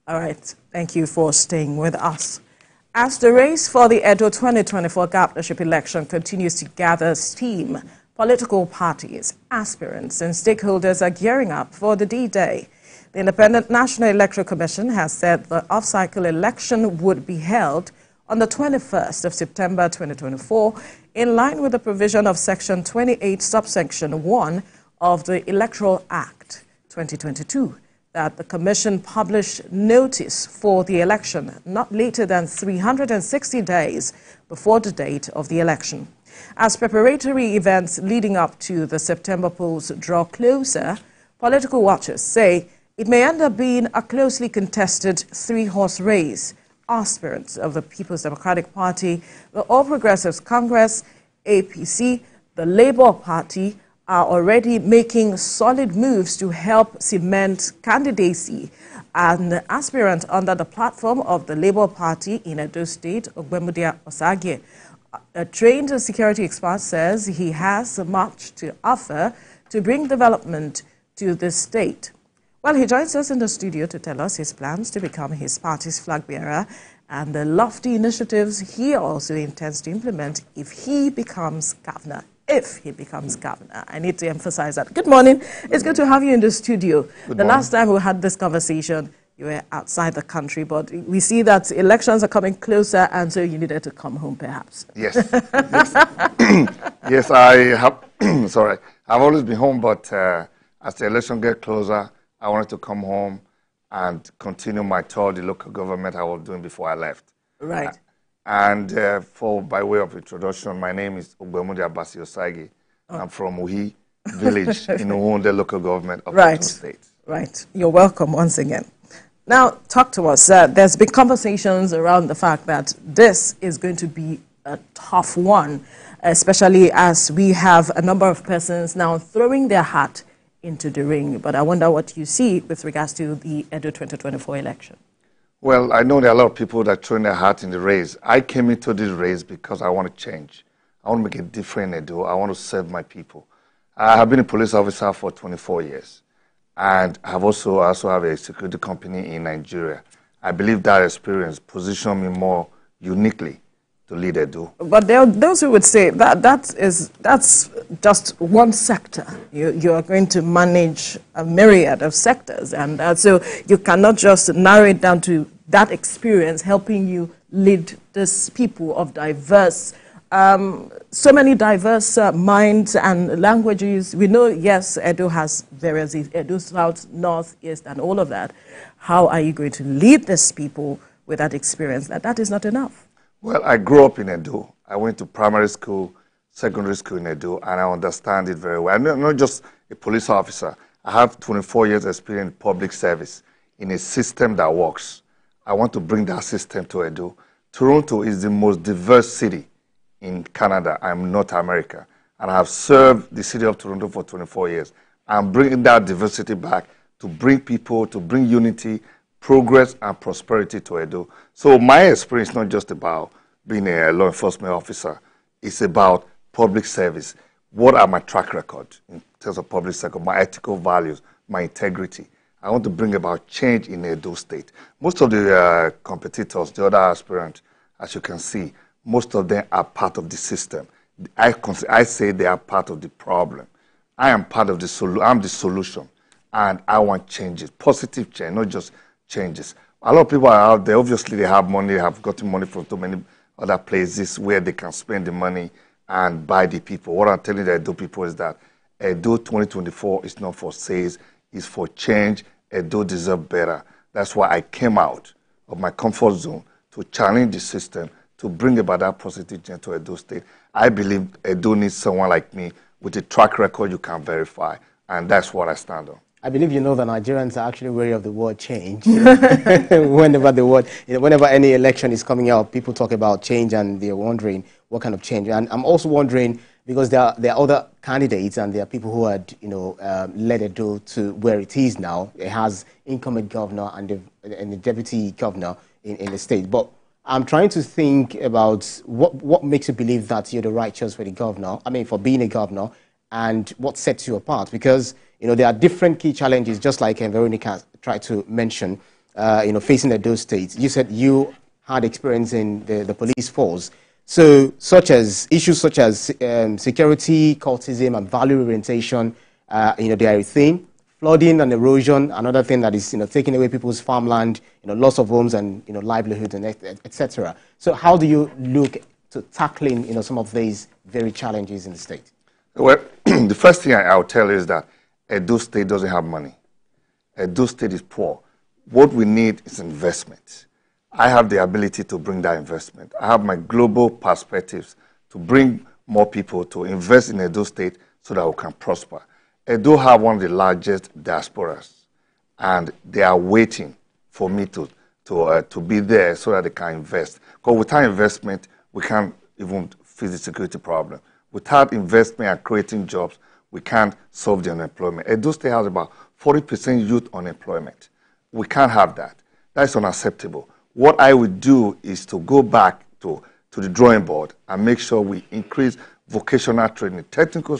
All right. Thank you for staying with us. As the race for the Edo 2024 governorship election continues to gather steam, political parties, aspirants, and stakeholders are gearing up for the D-Day. The Independent National Electoral Commission has said the off-cycle election would be held on the 21st of September 2024, in line with the provision of Section 28, subsection 1 of the Electoral Act 2022, that the Commission publish notice for the election not later than 360 days before the date of the election. As preparatory events leading up to the September polls draw closer, political watchers say it may end up being a closely contested three-horse race. Aspirants of the People's Democratic Party, the All Progressives Congress, APC, the Labour Party are already making solid moves to help cement candidacy. An aspirant under the platform of the Labour Party in Edo State, Ogbemudia Osagie, a trained security expert, says he has much to offer to bring development to the state. Well, he joins us in the studio to tell us his plans to become his party's flag bearer and the lofty initiatives he also intends to implement if he becomes governor. I need to emphasize that. Good morning. It's good to have you in the studio. The last time we had this conversation, you were outside the country, but we see that elections are coming closer, and so you needed to come home, perhaps. Yes. Yes, I have. Sorry, I've always been home, but as the election get closer, I wanted to come home and continue my tour of the local government I was doing before I left. Right. By way of introduction, my name is Ogbemudia Osagie. I'm from Uhi village in the local government of Edo State. Right. You're welcome once again. Now, talk to us. There's been conversations around the fact that this is going to be a tough one, especially as we have a number of persons now throwing their hat into the ring. But I wonder what you see with regards to the Edo 2024 election. Well, I know there are a lot of people that throw their hat in the race. I came into this race because I want to change. I want to make a difference in Edo. I want to serve my people. I have been a police officer for 24 years. And I also have a security company in Nigeria. I believe that experience positioned me more uniquely to lead Edo. But there are those who would say that's just one sector. You are going to manage a myriad of sectors, and so you cannot just narrow it down to that experience helping you lead these people of diverse, so many diverse minds and languages. We know, yes, Edo has various, Edo South, North, East, and all of that. How are you going to lead these people with that experience? That is not enough. Well, I grew up in Edo. I went to primary school, secondary school in Edo, and I understand it very well. I'm not just a police officer. I have 24 years experience in public service in a system that works. I want to bring that system to Edo. Toronto is the most diverse city in Canada and North America, and I have served the city of Toronto for 24 years. I'm bringing that diversity back to bring people, to bring unity, progress and prosperity to Edo. So my experience is not just about being a law enforcement officer. It's about public service. What are my track record in terms of public sector, my ethical values, my integrity? I want to bring about change in Edo State. Most of the competitors, the other aspirants, as you can see, most of them are part of the system. I say they are part of the problem. I am part of the solution. I'm the solution. And I want changes, positive change, not just changes. A lot of people are out there. Obviously, they have money. They have gotten money from too many other places where they can spend the money and buy the people. What I'm telling the Edo people is that Edo 2024 is not for sales. It's for change. Edo deserves better. That's why I came out of my comfort zone to challenge the system, to bring about that positive change to Edo State. I believe Edo needs someone like me with a track record you can verify, and that's what I stand on. I believe you know that Nigerians are actually wary of the word change. Whenever any election is coming out, people talk about change and they're wondering what kind of change. And I'm also wondering, because there are other candidates and there are people who had, led Edo to where it is now. It has incumbent governor and the deputy governor in the state. But I'm trying to think about what makes you believe that you're the right choice for the governor, for being a governor, and what sets you apart. Because, there are different key challenges, just like Veronica tried to mention. facing those states. You said you had experience in the police force. So issues such as security, cultism, and value orientation, they are a thing. Flooding and erosion, another thing that is, taking away people's farmland, loss of homes and, livelihoods and etc. So how do you look to tackling, some of these very challenges in the state? Well, the first thing I'll tell you is that Edo State doesn't have money. Edo State is poor. What we need is investment. I have the ability to bring that investment. I have my global perspectives to bring more people to invest in Edo State so that we can prosper. Edo have one of the largest diasporas, and they are waiting for me to be there so that they can invest. Because without investment, we can't even face the security problem. Without investment and creating jobs, we can't solve the unemployment. Edo State has about 40% youth unemployment. We can't have that. That's unacceptable. What I would do is to go back to the drawing board and make sure we increase vocational training, technical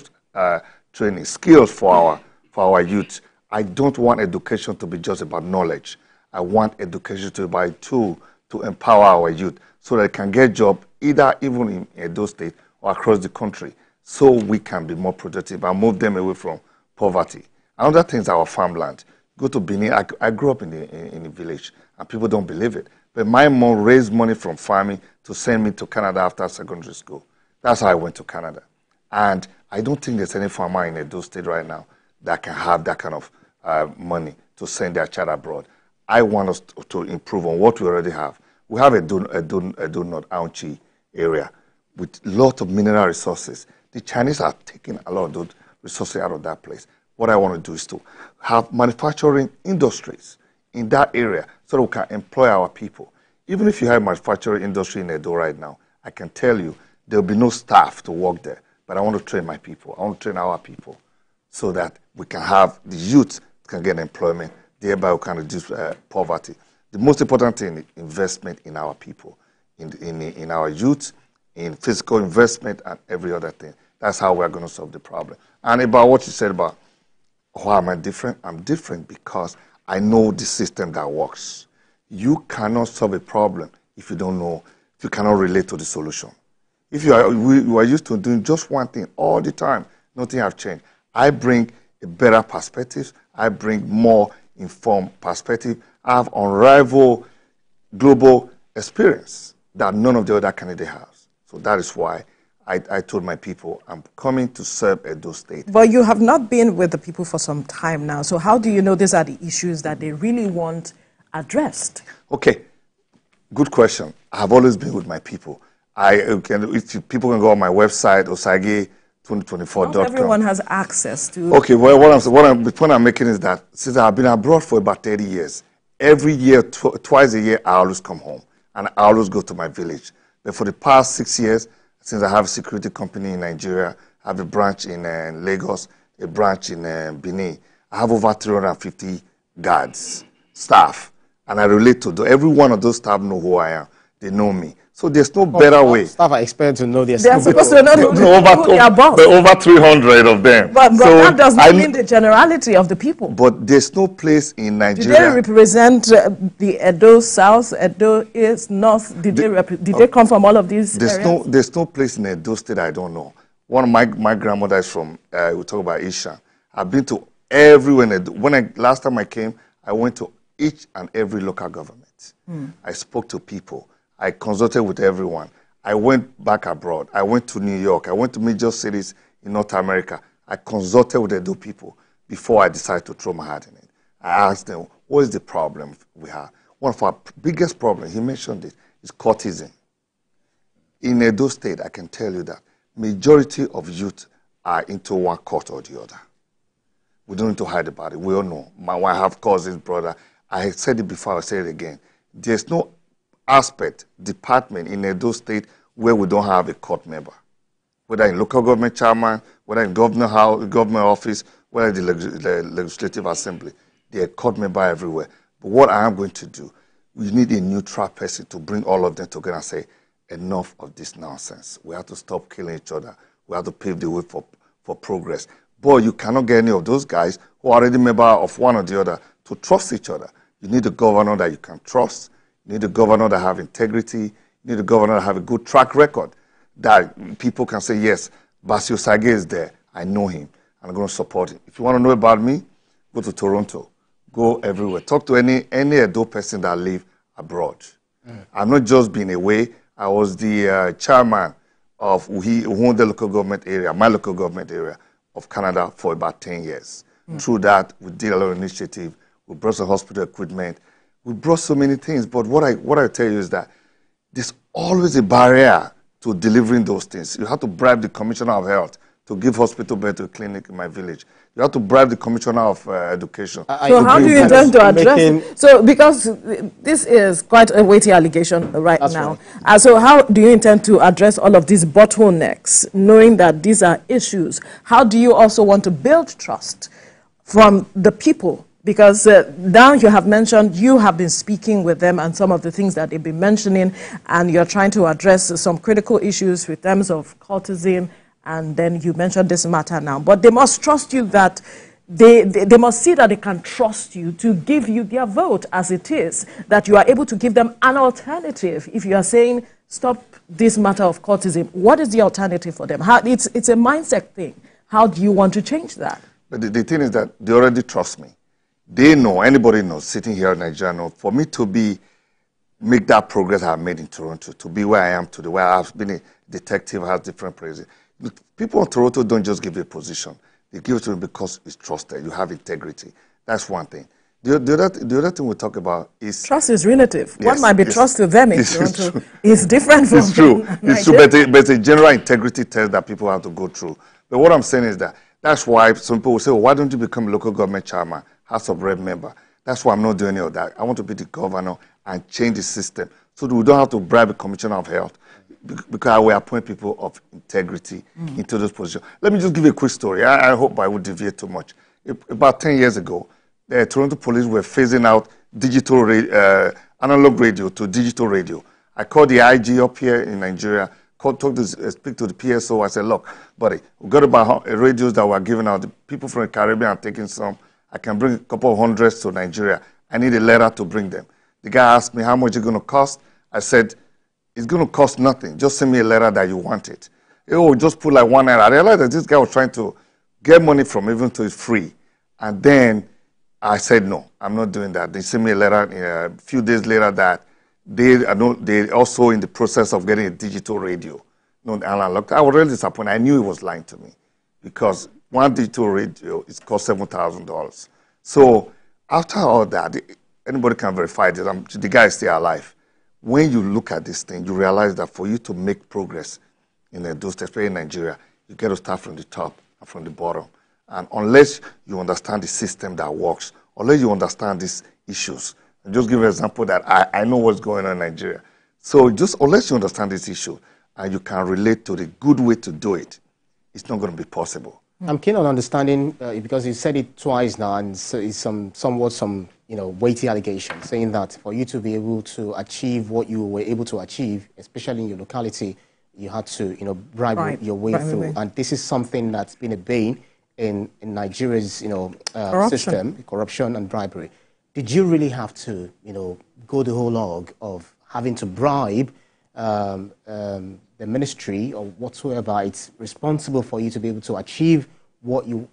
training, skills for our youth. I don't want education to be just about knowledge. I want education to be a tool to empower our youth so that they can get jobs either even in Edo State or across the country so we can be more productive and move them away from poverty. Another thing is our farmland. Go to Benin. I grew up in the village, and people don't believe it. But my mom raised money from farming to send me to Canada after secondary school. That's how I went to Canada. And I don't think there's any farmer in Edo State right now that can have that kind of money to send their child abroad. I want us to improve on what we already have. We have a North Aunchi area with a lot of mineral resources. The Chinese are taking a lot of those resources out of that place. What I want to do is to have manufacturing industries in that area so that we can employ our people. Even if you have manufacturing industry in Edo right now, I can tell you there will be no staff to work there. But I want to train my people. I want to train our people so that we can have the youth can get employment, thereby we can reduce poverty. The most important thing is investment in our people, in our youth, in physical investment and every other thing. That's how we're going to solve the problem. And about what you said about why am I different? I'm different because I know the system that works. You cannot solve a problem if you don't know, if you cannot relate to the solution. If you are used to doing just one thing all the time, nothing has changed. I bring a better perspective. I bring more informed perspective. I have unrivaled global experience that none of the other candidates have. So that is why I told my people, I'm coming to serve Edo State. But you have not been with the people for some time now. So how do you know these are the issues that they really want addressed? Okay, good question. I have always been with my people. If people can go on my website, Osagie2024.com. Not everyone has access to... Okay, well, the point I'm making is that since I've been abroad for about 30 years, every year, twice a year, I always come home. And I always go to my village. But for the past 6 years, since I have a security company in Nigeria, I have a branch in Lagos, a branch in Benin, I have over 350 guards, staff. And I relate to every one of those staff know who I am. They know me. So there's no better way. Staff are expected to know their They are supposed to know over 300 of them. But so that does not mean the generality of the people. But there's no place in Nigeria. Do they represent the Edo South, Edo East, North? Did they come from all of these areas? There's no place in Edo State I don't know. One of my grandmother is from, we talk about Isha. I've been to everywhere in Edo. Last time I came, I went to each and every local government. I spoke to people. I consulted with everyone. I went back abroad. I went to New York. I went to major cities in North America. I consulted with Edo people before I decided to throw my hat in it. I asked them, what is the problem we have? One of our biggest problems, he mentioned it, is cultism. In Edo State, I can tell you that majority of youth are into one cult or the other. We don't need to hide about it. We all know. I have cousins, brother. I said it before, I'll say it again. There's no aspect, department in Edo State where we don't have a court member. Whether in local government chairman, whether in government office, whether in the legislative assembly, there are court member everywhere. But what I am going to do, we need a neutral person to bring all of them together and say, enough of this nonsense. We have to stop killing each other. We have to pave the way for progress. But you cannot get any of those guys who are already member of one or the other to trust each other. You need a governor that you can trust. You need a governor that have integrity. You need a governor that have a good track record, that people can say, yes, Basi Osagie is there. I know him, and I'm going to support him. If you want to know about me, go to Toronto. Go everywhere. Talk to any Edo person that live abroad. I'm not just being away. I was the chairman of the local government area, my local government area of Canada for about 10 years. Through that, we did a lot of initiative. We brought some hospital equipment. We brought so many things. But what I tell you is that there's always a barrier to delivering those things. You have to bribe the Commissioner of Health to give hospital bed to a clinic in my village. You have to bribe the Commissioner of Education. So how do you intend to address it? So because this is quite a weighty allegation right now. Right. So how do you intend to address all of these bottlenecks, knowing that these are issues? How do you also want to build trust from the people? Because now you have mentioned you have been speaking with them and some of the things that they've been mentioning, and you're trying to address some critical issues in terms of cultism. And then you mentioned this matter now. But they must trust you that they must see that they can trust you to give you their vote as it is, that you are able to give them an alternative. If you are saying, stop this matter of cultism, what is the alternative for them? It's a mindset thing. How do you want to change that? But the thing is that they already trust me. They know, anybody knows, sitting here in Nigeria, know, for me to make that progress I've made in Toronto, to be where I am today, where I've been a detective, has different praises. People in Toronto don't just give you a position. They give it to you because it's trusted. You have integrity. That's one thing. The other thing we talk about is... Trust is relative. Yes, what might be trust to them in Toronto is different from... It's true. It's true, but it's a general integrity test that people have to go through. But what I'm saying is that's why some people will say, well, why don't you become a local government chairman, House of Rep member? That's why I'm not doing any of that. I want to be the governor and change the system so that we don't have to bribe the Commissioner of Health, because I will appoint people of integrity into those positions. Let me just give you a quick story. I hope I would deviate too much. About 10 years ago, the Toronto police were phasing out digital analog radio to digital radio. I called the IG up here in Nigeria, speak to the PSO. I said, look, buddy, we've got about radios that were given out. The people from the Caribbean are taking some. I can bring a couple of hundreds to Nigeria. I need a letter to bring them. The guy asked me, how much it's going to cost? I said, it's going to cost nothing. Just send me a letter that you want it. Oh, just put like $1. I realized that this guy was trying to get money from even though it's free. And then I said, no, I'm not doing that. They sent me a letter a few days later that they also in the process of getting a digital radio. No, I was really disappointed. I knew he was lying to me because one digital radio is cost $7,000. So after all that, anybody can verify this. The guy is still alive. When you look at this thing, you realize that for you to make progress in those states, especially in Nigeria, you got to start from the top and from the bottom. And unless you understand the system that works, unless you understand these issues, and just give an example that I know what's going on in Nigeria. So just unless you understand this issue and you can relate to the good way to do it, it's not going to be possible. I'm keen on understanding, because you said it twice now, and so it's somewhat weighty allegations, saying that for you to be able to achieve what you were able to achieve, especially in your locality, you had to, bribe your way through. And this is something that's been a bane in Nigeria's, system, corruption and bribery. Did you really have to, go the whole log of having to bribe the ministry or whatsoever it's responsible for you to be able to achieve what you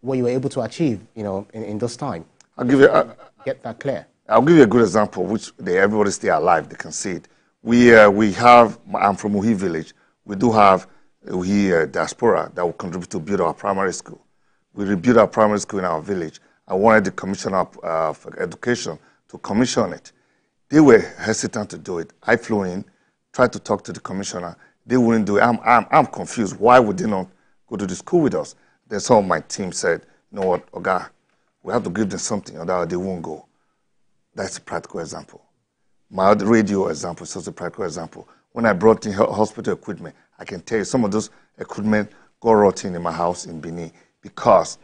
were able to achieve, in this time? I'll give you get that clear. I'll give you a good example, which everybody's still alive. They can see it. We have. I'm from Uhi village. We do have Uhi diaspora that will contribute to build our primary school. We rebuilt our primary school in our village. I wanted the Commissioner of Education to commission it. They were hesitant to do it. I flew in, tried to talk to the commissioner. They wouldn't do it. I'm confused. Why would they not go to the school with us? Then some of my team said, you know what, Oga, we have to give them something, otherwise they won't go. That's a practical example. My other radio example is also a practical example. When I brought in hospital equipment, I can tell you some of those equipment got rotten in my house in Benin because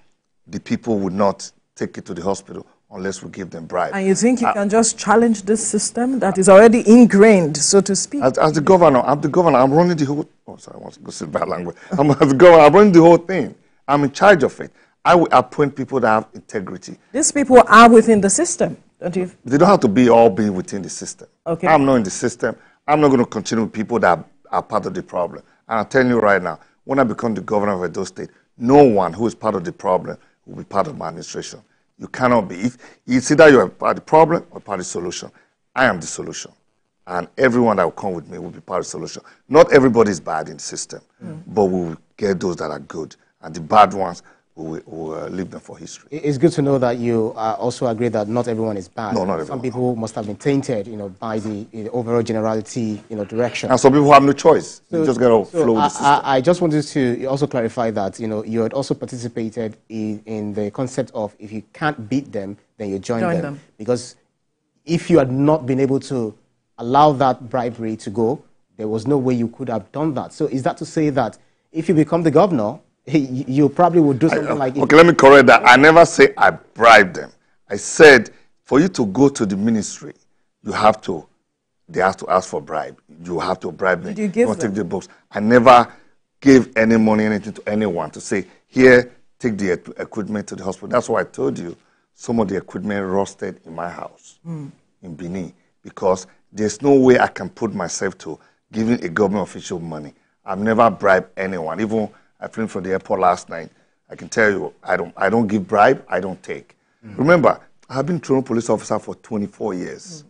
the people would not take it to the hospital unless we give them bribe. And you think you can just challenge this system that is already ingrained, so to speak? As the governor, I'm running the whole... Oh, sorry, I want to go say bad language. I'm running the whole thing. I'm in charge of it. I will appoint people that have integrity. These people are within the system. don't you? They don't have to be all being within the system. Okay. I'm not in the system. I'm not going to continue with people that are part of the problem. And I'm telling you right now, when I become the governor of Edo State, no one who is part of the problem will be part of my administration. You cannot be. It's either you're part of the problem or part of the solution. I am the solution. And everyone that will come with me will be part of the solution. Not everybody is bad in the system, but we will get those that are good. And the bad ones, we will leave them for history. It's good to know that you also agree that not everyone is bad. No, not everyone. Some people must have been tainted, by the overall generality, direction. And some people have no choice. So, you just got to flow with the system. I just wanted to also clarify that, you had also participated in the concept of if you can't beat them, then you join them. Because if you had not been able to allow that bribery to go, there was no way you could have done that. So is that to say that if you become the governor, you probably would do something like... Okay, let me correct that. I never say I bribed them. I said for you to go to the ministry, they have to ask for bribe. You have to bribe them. Did you give them? Take the books. I never gave any money, anything to anyone to say, here, take the equipment to the hospital. That's why I told you some of the equipment rusted in my house in Benin, because there's no way I can put myself to giving a government official money. I've never bribed anyone. Even I flew from the airport last night. I can tell you, I don't give bribe, I don't take. Remember, I have been Toronto police officer for 24 years.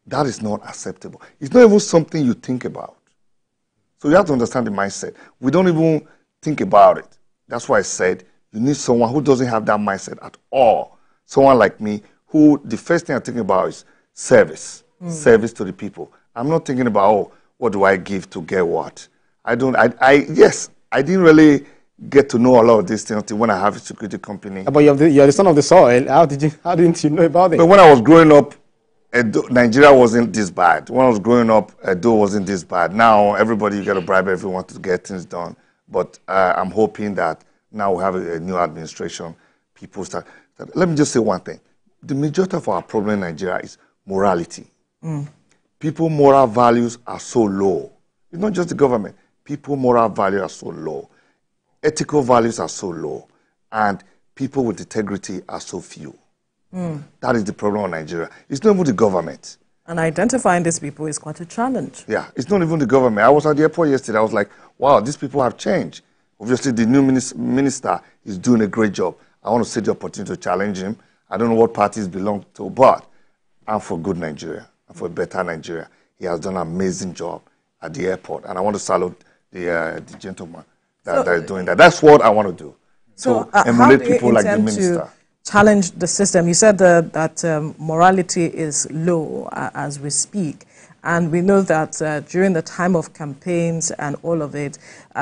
That is not acceptable. It's not even something you think about. So you have to understand the mindset. We don't even think about it. That's why I said you need someone who doesn't have that mindset at all. Someone like me, who the first thing I'm thinking about is service. Service to the people. I'm not thinking about, oh, what do I give to get what? Yes, I didn't really get to know a lot of these things until when I have a security company. But you're the son of the soil. How didn't you know about it? But when I was growing up, Nigeria wasn't this bad. When I was growing up, Edo wasn't this bad. Now, everybody, you got to bribe everyone to get things done. But I'm hoping that now we have a new administration. People start. Let me just say one thing. The majority of our problem in Nigeria is morality. People's moral values are so low. It's not just the government. People's moral values are so low. Ethical values are so low. And people with integrity are so few. That is the problem in Nigeria. It's not even the government. And identifying these people is quite a challenge. Yeah, it's not even the government. I was at the airport yesterday. I was like, wow, these people have changed. Obviously, the new minister is doing a great job. I want to take the opportunity to challenge him. I don't know what parties belong to, but I'm for good Nigeria. I'm for a better Nigeria. He has done an amazing job at the airport. And I want to salute the gentleman that is doing that. That's what I want to do. So emulate people like the minister. Challenge the system. You said that morality is low as we speak. And we know that during the time of campaigns and all of it,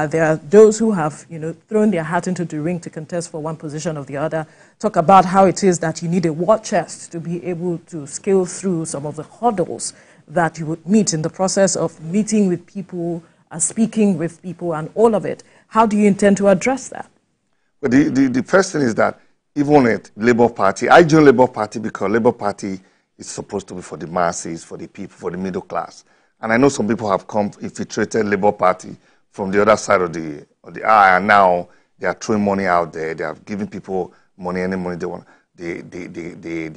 there are those who have, thrown their hat into the ring to contest for one position or the other. Talk about how it is that you need a war chest to be able to scale through some of the hurdles that you would meet in the process of meeting with people, speaking with people, and all of it. How do you intend to address that? Well, the first thing is that even at Labour Party, I joined Labour Party because Labour Party is supposed to be for the masses, for the people, for the middle class. And I know some people have come, infiltrated Labour Party from the other side of the aisle, and now they are throwing money out there. They are giving people money, any money they want. They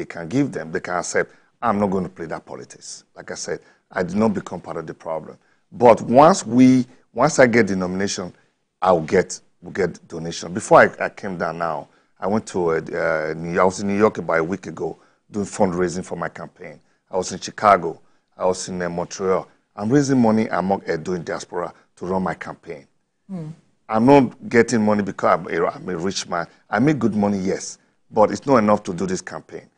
can give them, they can accept. I'm not going to play that politics. Like I said, I did not become part of the problem. But once I get the nomination, we'll get donation. Before I came down now, I went to New York. I was in New York about a week ago doing fundraising for my campaign. I was in Chicago. I was in Montreal. I'm raising money among Edo in diaspora to run my campaign. I'm not getting money because I'm a rich man. I make good money, yes, but it's not enough to do this campaign.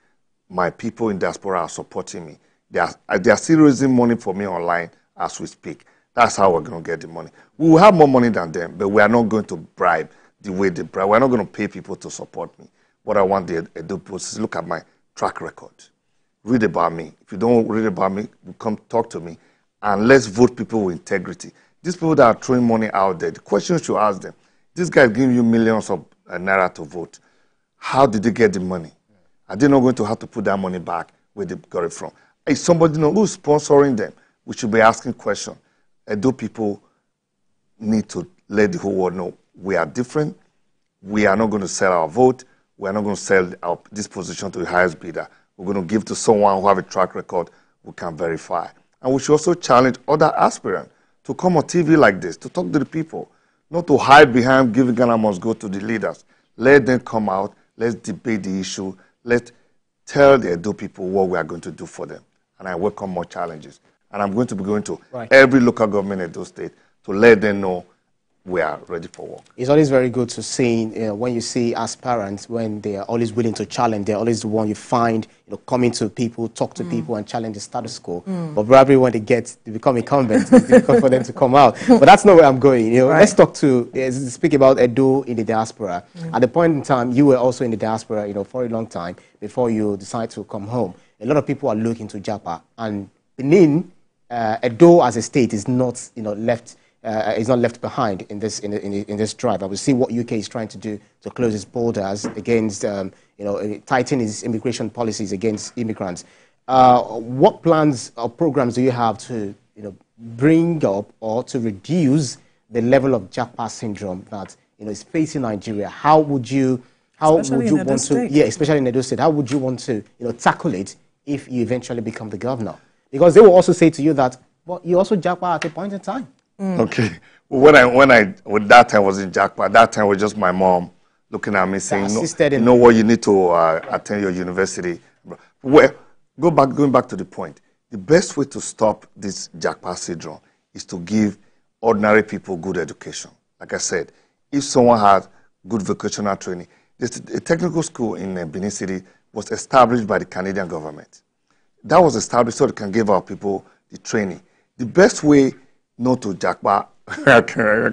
My people in diaspora are supporting me. They are still raising money for me online as we speak. That's how we're going to get the money. We will have more money than them, but we are not going to bribe the way they bribe. We're not going to pay people to support me. What I want the Edo people is look at my track record. Read about me. If you don't read about me, come talk to me. And let's vote people with integrity. These people that are throwing money out there, the question you should ask them, this guy is giving you millions of naira to vote. How did they get the money? Are they not going to have to put that money back where they got it from? Is somebody who's sponsoring them? We should be asking questions. Edo people need to let the whole world know we are different. We are not going to sell our vote. We are not going to sell this position to the highest bidder. We're going to give to someone who have a track record who can verify. And we should also challenge other aspirants to come on TV like this, to talk to the people, not to hide behind giving Ghana must go to the leaders. Let them come out. Let's debate the issue. Let's tell the Edo people what we are going to do for them. And I welcome more challenges. And I'm going to be going to every local government in Edo State to let them know we are ready for work. It's always very good to see, when you see aspirants, when they are always willing to challenge, they're always the one you find, coming to people, talk to people and challenge the status quo. But probably when they become incumbents, it's difficult for them to come out. But that's not where I'm going. Let's talk speak about Edo in the diaspora. At the point in time, you were also in the diaspora, for a long time before you decide to come home. A lot of people are looking to Japa, and Benin, Edo as a state is not, left. Is not left behind in this drive. I will see what UK is trying to do to close its borders against, tighten its immigration policies against immigrants. What plans or programs do you have to, bring up or to reduce the level of Japa syndrome that is facing Nigeria? How would you want to? Yeah, especially in Edo State. How would you want to, tackle it if you eventually become the governor? Because they will also say to you that, well, you also Japa at a point in time. Okay. Well, when that time was in Jackpot, that time was just my mom looking at me saying, what, you need to attend your university. Well, going back to the point, the best way to stop this Jackpot syndrome is to give ordinary people good education. Like I said, if someone had good vocational training, a technical school in Benin City was established by the Canadian government. That was established so they can give our people the training. The best way not to Jackpot, I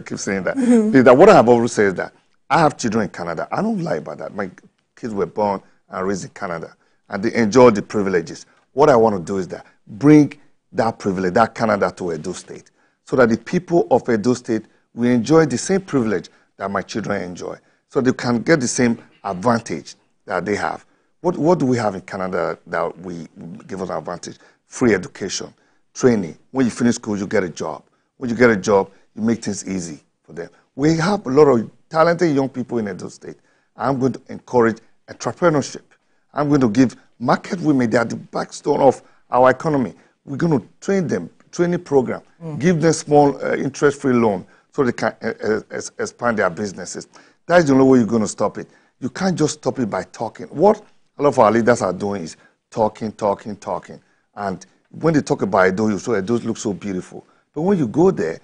keep saying that. That what I have always said is that I have children in Canada. I don't lie about that. My kids were born and raised in Canada, and they enjoy the privileges. What I want to do is that bring that privilege, that Canada, to Edo State, so that the people of Edo State will enjoy the same privilege that my children enjoy, so they can get the same advantage that they have. What do we have in Canada that we give us an advantage? Free education, training. When you finish school, you get a job. When you get a job, you make things easy for them. We have a lot of talented young people in Edo State. I'm going to encourage entrepreneurship. I'm going to give market women, they are the backstone of our economy. We're going to train them, training program, give them small interest-free loan so they can expand their businesses. That's the only way you're going to stop it. You can't just stop it by talking. What a lot of our leaders are doing is talking. And when they talk about Edo, Edo looks so beautiful. But when you go there,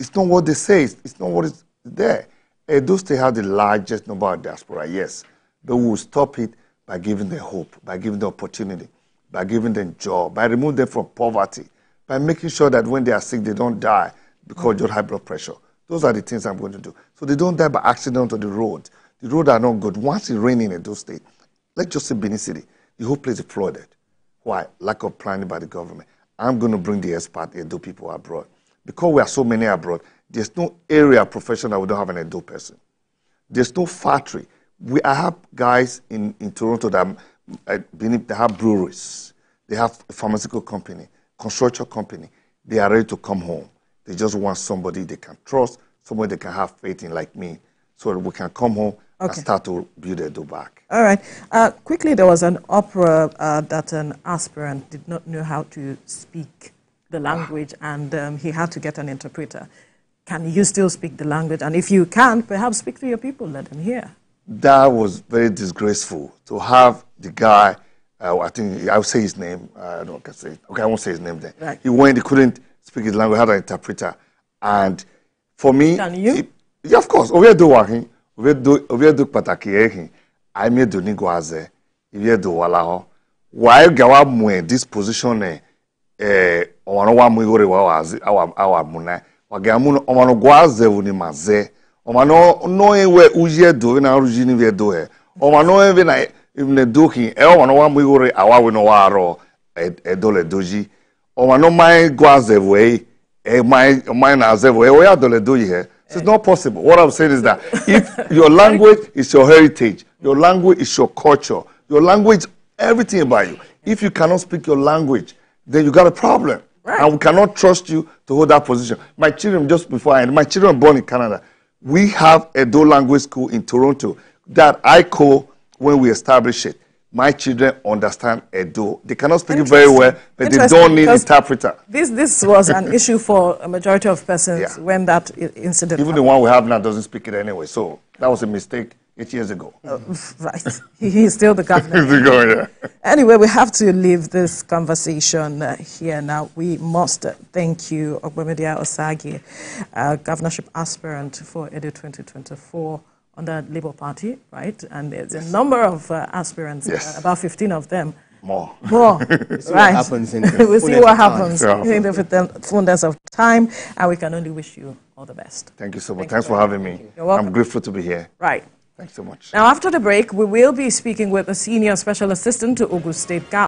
it's not what they say. It's not what is there. Edo State has the largest number of diaspora, yes. But we will stop it by giving them hope, by giving them opportunity, by giving them job, by removing them from poverty, by making sure that when they are sick, they don't die because of high blood pressure. Those are the things I'm going to do. So they don't die by accident on the road. The roads are not good. Once it's raining in Edo State, let's just say Benin City, the whole place is flooded. Why? Lack of planning by the government. I'm going to bring the expert Edo people abroad. Because we are so many abroad, there's no area profession that we don't have an Edo person. There's no factory. I have guys in Toronto that have breweries. They have a pharmaceutical company, construction company. They are ready to come home. They just want somebody they can trust, somebody they can have faith in like me, so that we can come home and start to build Edo back. All right. Quickly, there was an opera that an aspirant did not know how to speak the language, and he had to get an interpreter. Can you still speak the language? And if you can, perhaps speak to your people, let them hear. That was very disgraceful to have the guy, I think I'll say his name, I don't can say, okay, I won't say his name then. Right. He went, he couldn't speak his language, had an interpreter. And for me, can you? Yeah, of course. Ovie do wahin, ovie do pataki ehin. I made do nigwaze, ovie do walaho. Why gawa mwe this position omano wa mwigore wa wazi awa muna. Wagamu omano gwaze uni maze. Omano no ewe uje do na origini we do he. Omano ewe na ibne doki omano wa mwigore awa we no waro edole doji. Omano mai gwaze we mai na ze we o ya dole doji he. It's not possible. What I'm saying is that if your language is your heritage, your language is your culture, your language, everything about you. If you cannot speak your language, then you got a problem. Right. And we cannot trust you to hold that position. My children, just before I end, my children born in Canada. We have a Edo language school in Toronto that I call, when we establish it, my children understand Edo. They cannot speak it very well, but they don't need interpreter. This was an issue for a majority of persons when that incident Even happened. the one we have now doesn't speak it anyway, so that was a mistake 8 years ago. Right. He's still the governor. Anyway, we have to leave this conversation here now. We must thank you, Ogbemudia Osagie, governorship aspirant for Edo 2024 on the Labour Party, right? And there's a number of aspirants, about 15 of them. More. We'll see what happens in we'll see what happens in the fullness of time, and we can only wish you all the best. Thank you so much. Thanks for having me. You're welcome. I'm grateful to be here. Right. Thanks so much. Now, after the break, we will be speaking with a senior special assistant to Ogun State